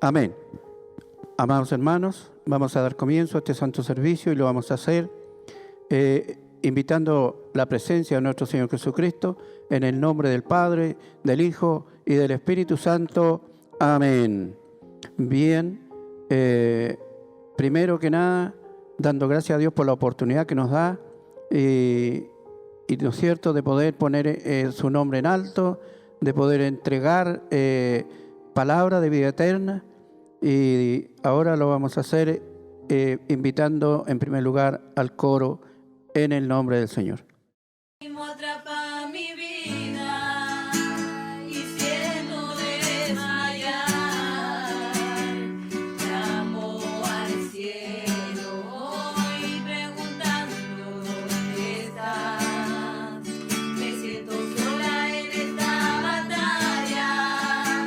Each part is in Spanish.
Amén. Amados hermanos, vamos a dar comienzo a este santo servicio y lo vamos a hacer invitando la presencia de nuestro Señor Jesucristo en el nombre del Padre, del Hijo y del Espíritu Santo. Amén. Bien, primero que nada, dando gracias a Dios por la oportunidad que nos da y ¿no es cierto?, de poder poner su nombre en alto, de poder entregar palabra de vida eterna. Y ahora lo vamos a hacer invitando en primer lugar al coro en el nombre del Señor. Atrapa mi vida y siendo desmayar, llamo al cielo y preguntando dónde estás. Me siento sola en esta batalla,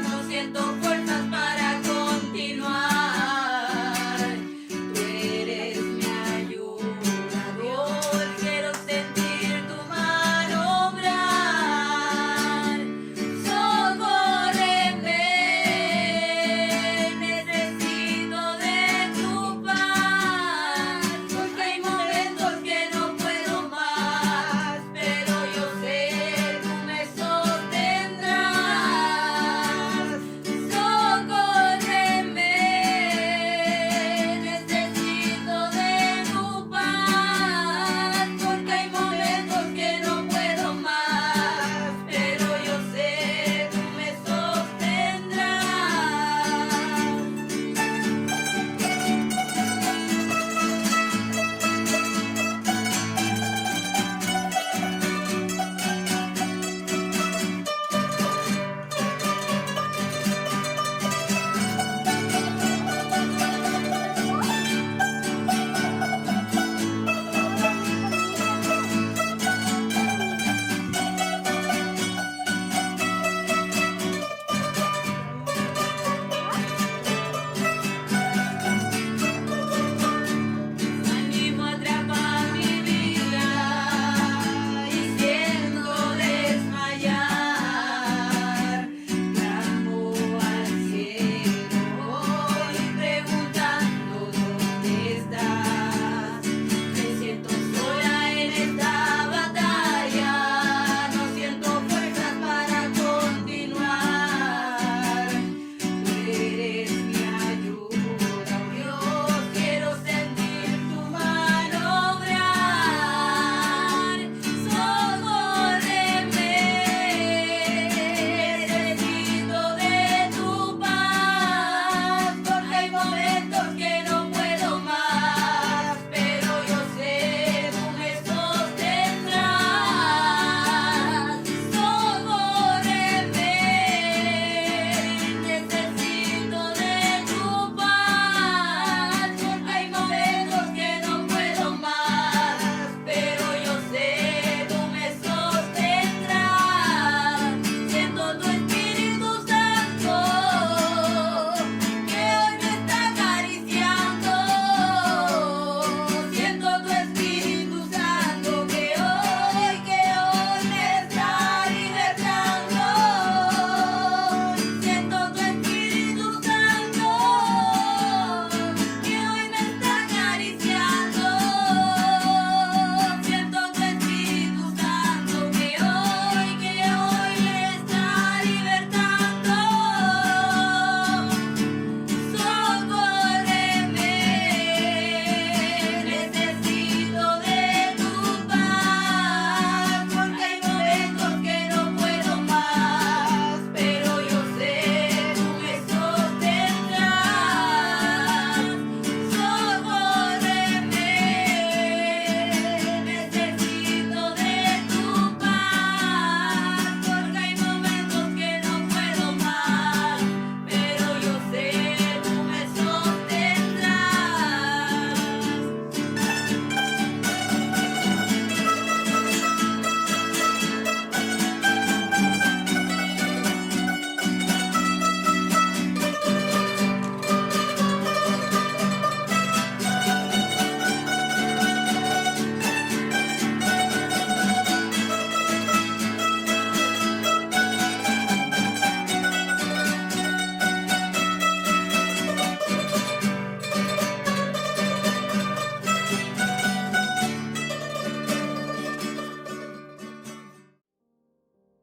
no siento fuerzas para continuar. Tú eres mi ayuda, Dios, quiero sentir tu mano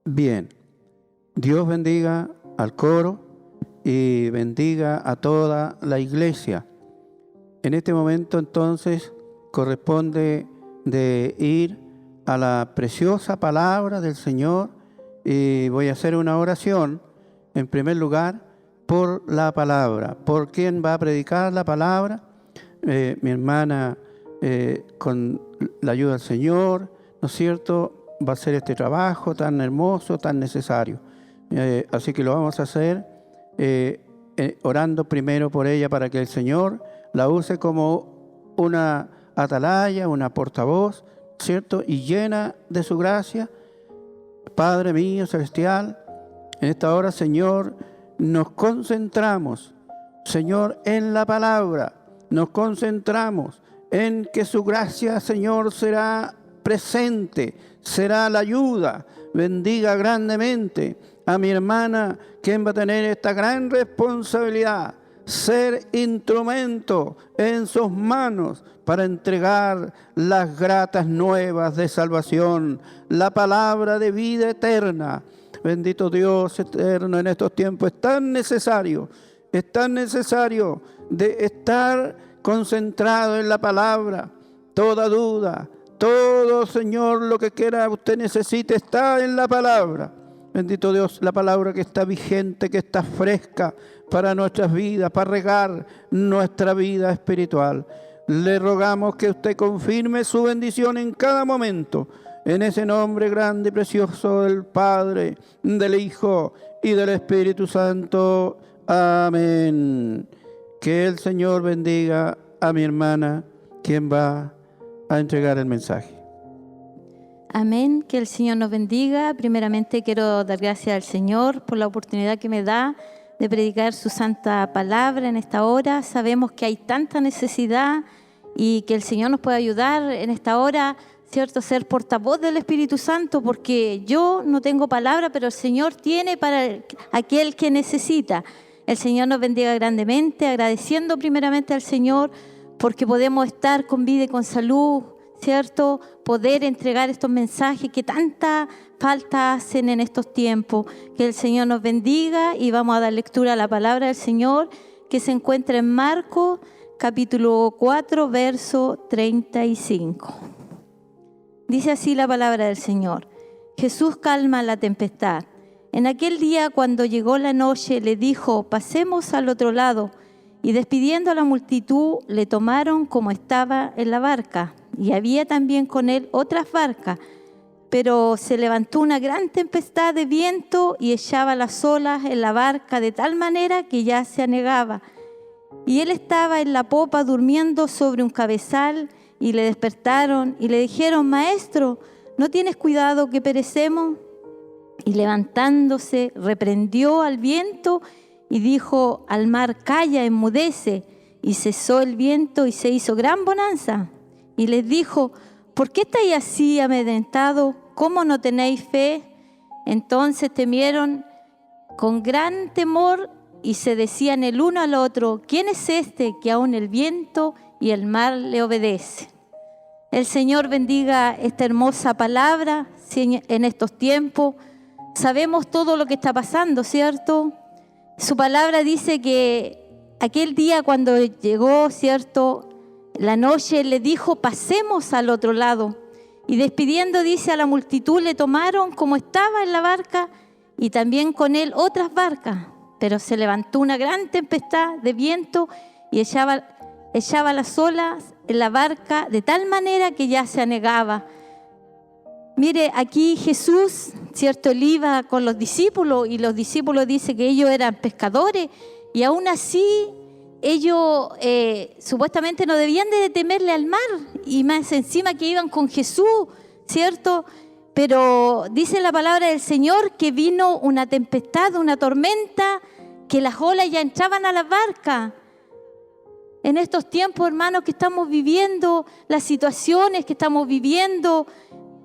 Bien, Dios bendiga al coro y bendiga a toda la iglesia. En este momento entonces corresponde de ir a la preciosa palabra del Señor y voy a hacer una oración en primer lugar por la palabra. ¿Por quién va a predicar la palabra? Mi hermana, con la ayuda del Señor, ¿no es cierto?, va a hacer este trabajo tan hermoso, tan necesario. Así que lo vamos a hacer orando primero por ella para que el Señor la use como una atalaya, una portavoz, ¿cierto?, y llena de su gracia. Padre mío celestial, en esta hora, Señor, nos concentramos, Señor, en la palabra. Nos concentramos en que su gracia, Señor, será presente, será la ayuda. Bendiga grandemente a mi hermana, quien va a tener esta gran responsabilidad, ser instrumento en sus manos para entregar las gratas nuevas de salvación, la palabra de vida eterna. Bendito Dios eterno, en estos tiempos es tan necesario de estar concentrado en la palabra. Toda duda, todo, Señor, lo que quiera usted necesite está en la palabra. Bendito Dios, la palabra que está vigente, que está fresca para nuestras vidas, para regar nuestra vida espiritual. Le rogamos que usted confirme su bendición en cada momento, en ese nombre grande y precioso del Padre, del Hijo y del Espíritu Santo. Amén. Que el Señor bendiga a mi hermana, quien va a entregar el mensaje. Amén, que el Señor nos bendiga. Primeramente quiero dar gracias al Señor por la oportunidad que me da de predicar su santa palabra en esta hora. Sabemos que hay tanta necesidad y que el Señor nos puede ayudar en esta hora, ¿cierto?, ser portavoz del Espíritu Santo, porque yo no tengo palabra, pero el Señor tiene para aquel que necesita. El Señor nos bendiga grandemente, agradeciendo primeramente al Señor porque podemos estar con vida y con salud, ¿cierto?, poder entregar estos mensajes que tanta falta hacen en estos tiempos. Que el Señor nos bendiga y vamos a dar lectura a la palabra del Señor que se encuentra en Marcos capítulo 4, verso 35. Dice así la palabra del Señor: Jesús calma la tempestad. En aquel día, cuando llegó la noche, le dijo: pasemos al otro lado. Y despidiendo a la multitud, le tomaron como estaba en la barca. Y había también con él otras barcas. Pero se levantó una gran tempestad de viento y echaba las olas en la barca de tal manera que ya se anegaba. Y él estaba en la popa durmiendo sobre un cabezal, y le despertaron y le dijeron: Maestro, ¿no tienes cuidado que perecemos? Y levantándose, reprendió al viento y dijo al mar: Calla, enmudece. Y cesó el viento y se hizo gran bonanza. Y les dijo: ¿por qué estáis así amedrentados? ¿Cómo no tenéis fe? Entonces temieron con gran temor y se decían el uno al otro: ¿quién es este que aún el viento y el mar le obedece? El Señor bendiga esta hermosa palabra en estos tiempos. Sabemos todo lo que está pasando, ¿cierto? Su palabra dice que aquel día cuando llegó, ¿cierto?, la noche, le dijo: pasemos al otro lado. Y despidiendo, dice, a la multitud le tomaron como estaba en la barca y también con él otras barcas. Pero se levantó una gran tempestad de viento y echaba las olas en la barca de tal manera que ya se anegaba. Mire, aquí Jesús, ¿cierto?, él iba con los discípulos y los discípulos dicen que ellos eran pescadores y aún así ellos supuestamente no debían de temerle al mar y más encima que iban con Jesús, ¿cierto? Pero dice la palabra del Señor que vino una tempestad, una tormenta, que las olas ya entraban a la barca. En estos tiempos, hermanos, que estamos viviendo, las situaciones que estamos viviendo,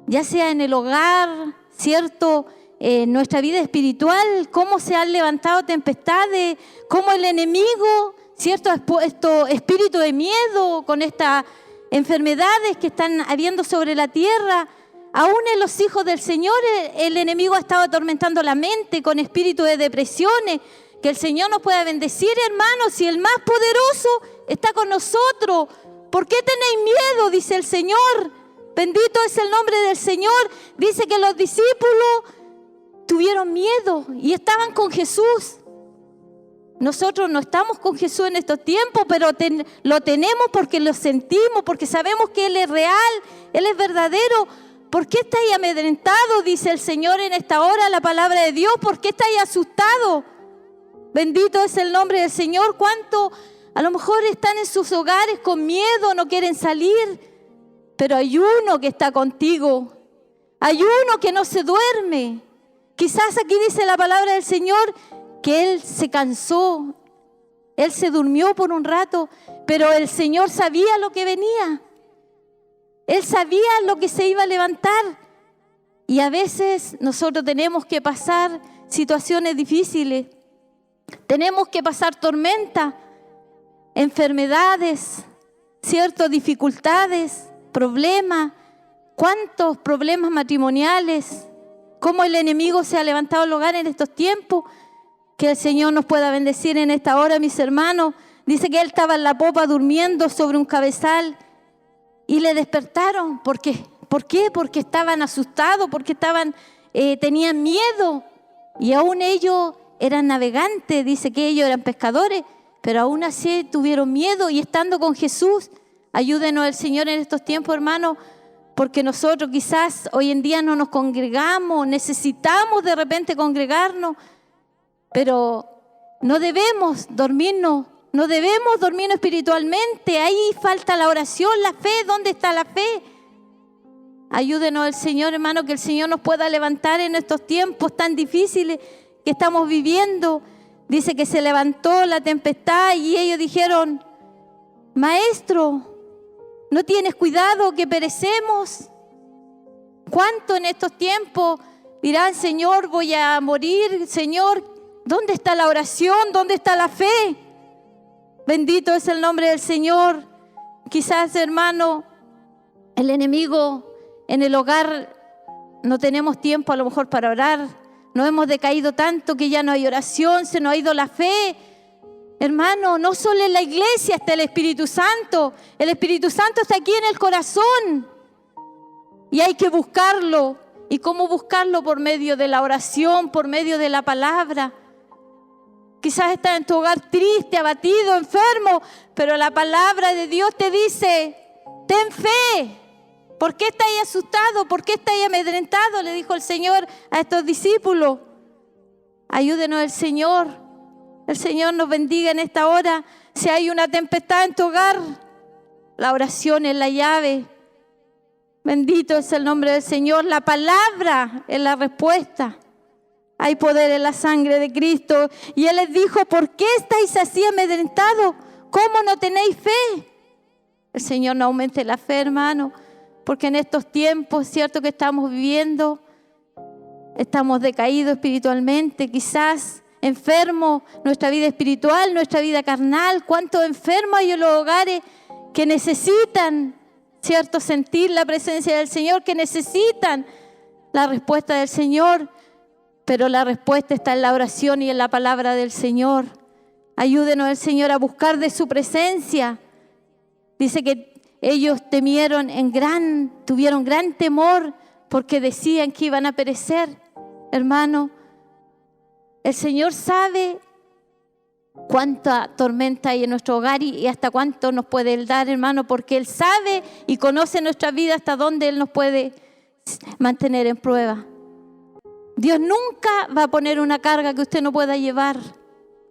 ya sea en el hogar, ¿cierto?, en nuestra vida espiritual, cómo se han levantado tempestades, cómo el enemigo, ¿cierto?, ha puesto espíritu de miedo con estas enfermedades que están habiendo sobre la tierra. Aún en los hijos del Señor el enemigo ha estado atormentando la mente con espíritu de depresiones. Que el Señor nos pueda bendecir, hermanos, si el más poderoso está con nosotros. ¿Por qué tenéis miedo? Dice el Señor. Bendito es el nombre del Señor. Dice que los discípulos tuvieron miedo y estaban con Jesús. Nosotros no estamos con Jesús en estos tiempos, pero lo tenemos porque lo sentimos, porque sabemos que Él es real, Él es verdadero. ¿Por qué estáis amedrentados? Dice el Señor en esta hora, la palabra de Dios. ¿Por qué estáis asustados? Bendito es el nombre del Señor. ¿Cuánto a lo mejor están en sus hogares con miedo, no quieren salir? Pero hay uno que está contigo. Hay uno que no se duerme. Quizás aquí dice la palabra del Señor que Él se cansó. Él se durmió por un rato, pero el Señor sabía lo que venía. Él sabía lo que se iba a levantar. Y a veces nosotros tenemos que pasar situaciones difíciles. Tenemos que pasar tormentas, enfermedades, ciertas dificultades, problemas. ¿Cuántos problemas matrimoniales? ¿Cómo el enemigo se ha levantado el hogar en estos tiempos? Que el Señor nos pueda bendecir en esta hora, mis hermanos. Dice que él estaba en la popa durmiendo sobre un cabezal y le despertaron. ¿Por qué? ¿Por qué? Porque estaban asustados, porque tenían miedo. Y aún ellos eran navegantes, dice que ellos eran pescadores, pero aún así tuvieron miedo y estando con Jesús. Ayúdenos el Señor en estos tiempos, hermanos, porque nosotros quizás hoy en día no nos congregamos, necesitamos de repente congregarnos, pero no debemos dormirnos, no debemos dormirnos espiritualmente. Ahí falta la oración, la fe. ¿Dónde está la fe? Ayúdenos el Señor, hermano, que el Señor nos pueda levantar en estos tiempos tan difíciles que estamos viviendo. Dice que se levantó la tempestad y ellos dijeron: Maestro, ¿no tienes cuidado que perecemos? ¿Cuánto en estos tiempos dirán: Señor, voy a morir? Señor, ¿dónde está la oración? ¿Dónde está la fe? Bendito es el nombre del Señor. Quizás, hermano, el enemigo en el hogar no tenemos tiempo a lo mejor para orar. Nos hemos decaído tanto que ya no hay oración, se nos ha ido la fe. Hermano, no solo en la iglesia está el Espíritu Santo. El Espíritu Santo está aquí en el corazón. Y hay que buscarlo. ¿Y cómo buscarlo? Por medio de la oración, por medio de la palabra. Quizás estás en tu hogar triste, abatido, enfermo, pero la palabra de Dios te dice: ten fe. ¿Por qué estáis asustados? ¿Por qué estáis amedrentados? Le dijo el Señor a estos discípulos. Ayúdenos el Señor. El Señor nos bendiga en esta hora. Si hay una tempestad en tu hogar, la oración es la llave. Bendito es el nombre del Señor. La palabra es la respuesta. Hay poder en la sangre de Cristo. Y Él les dijo: ¿por qué estáis así amedrentados? ¿Cómo no tenéis fe? El Señor no aumente la fe, hermano, porque en estos tiempos, cierto que estamos viviendo, estamos decaídos espiritualmente, quizás enfermos, nuestra vida espiritual, nuestra vida carnal. ¿Cuántos enfermos hay en los hogares que necesitan, cierto, sentir la presencia del Señor, que necesitan la respuesta del Señor? Pero la respuesta está en la oración y en la palabra del Señor. Ayúdenos el Señor a buscar de su presencia. Dice que ellos tuvieron gran temor porque decían que iban a perecer. Hermano, el Señor sabe cuánta tormenta hay en nuestro hogar y hasta cuánto nos puede Él dar, hermano, porque Él sabe y conoce nuestra vida hasta dónde Él nos puede mantener en prueba. Dios nunca va a poner una carga que usted no pueda llevar.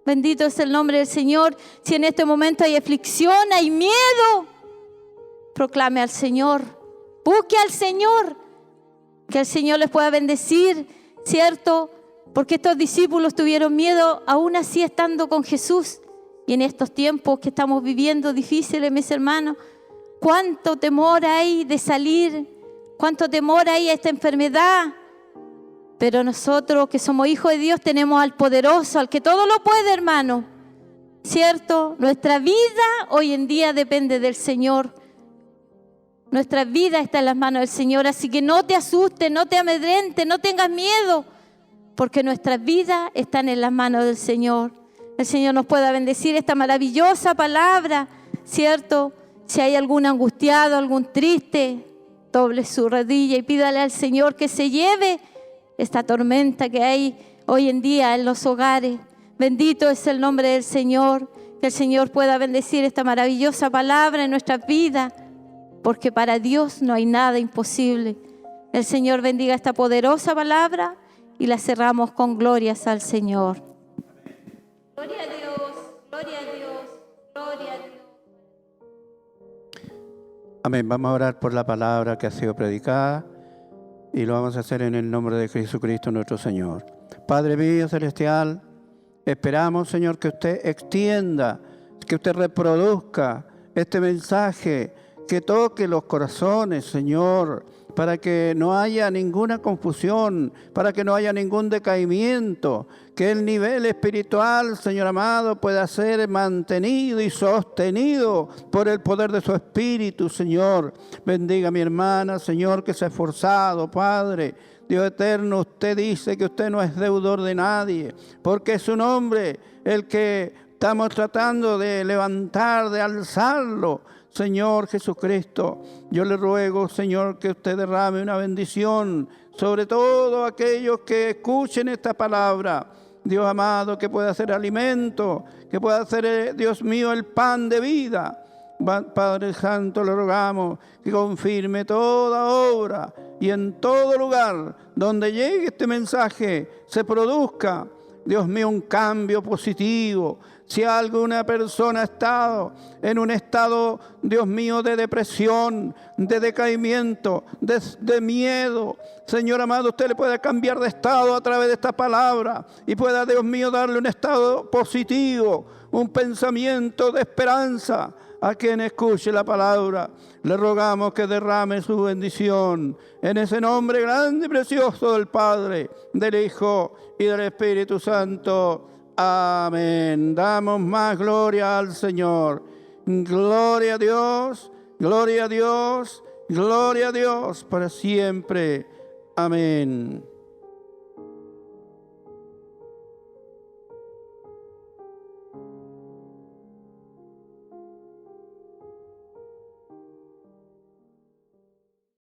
Bendito es el nombre del Señor. Si en este momento hay aflicción, hay miedo, proclame al Señor, busque al Señor, que el Señor les pueda bendecir, ¿cierto? Porque estos discípulos tuvieron miedo aún así estando con Jesús. Y en estos tiempos que estamos viviendo difíciles, mis hermanos, cuánto temor hay de salir, cuánto temor hay a esta enfermedad. Pero nosotros que somos hijos de Dios tenemos al poderoso, al que todo lo puede, hermano, ¿cierto? Nuestra vida hoy en día depende del Señor. Nuestra vida está en las manos del Señor, así que no te asustes, no te amedrentes, no tengas miedo, porque nuestras vidas están en las manos del Señor. El Señor nos pueda bendecir esta maravillosa palabra, ¿cierto? Si hay algún angustiado, algún triste, doble su rodilla y pídale al Señor que se lleve esta tormenta que hay hoy en día en los hogares. Bendito es el nombre del Señor. Que el Señor pueda bendecir esta maravillosa palabra en nuestras vidas, porque para Dios no hay nada imposible. El Señor bendiga esta poderosa palabra y la cerramos con glorias al Señor. Gloria a Dios, gloria a Dios, gloria a Dios. Amén. Vamos a orar por la palabra que ha sido predicada y lo vamos a hacer en el nombre de Jesucristo nuestro Señor. Padre mío celestial, esperamos, Señor, que usted extienda, que usted reproduzca este mensaje, que toque los corazones, Señor, para que no haya ninguna confusión, para que no haya ningún decaimiento, que el nivel espiritual, Señor amado, pueda ser mantenido y sostenido por el poder de su Espíritu, Señor. Bendiga a mi hermana, Señor, que se ha esforzado, Padre. Dios eterno, usted dice que usted no es deudor de nadie, porque es su nombre el que estamos tratando de levantar, de alzarlo. Señor Jesucristo, yo le ruego, Señor, que usted derrame una bendición sobre todos aquellos que escuchen esta palabra. Dios amado, que pueda ser alimento, que pueda ser, Dios mío, el pan de vida. Padre Santo, le rogamos que confirme toda obra y en todo lugar donde llegue este mensaje se produzca, Dios mío, un cambio positivo. Si alguna persona ha estado en un estado, Dios mío, de depresión, de decaimiento, de miedo, Señor amado, usted le puede cambiar de estado a través de esta palabra y pueda, Dios mío, darle un estado positivo, un pensamiento de esperanza a quien escuche la palabra. Le rogamos que derrame su bendición en ese nombre grande y precioso del Padre, del Hijo y del Espíritu Santo. Amén. Damos más gloria al Señor. Gloria a Dios, gloria a Dios, gloria a Dios para siempre. Amén.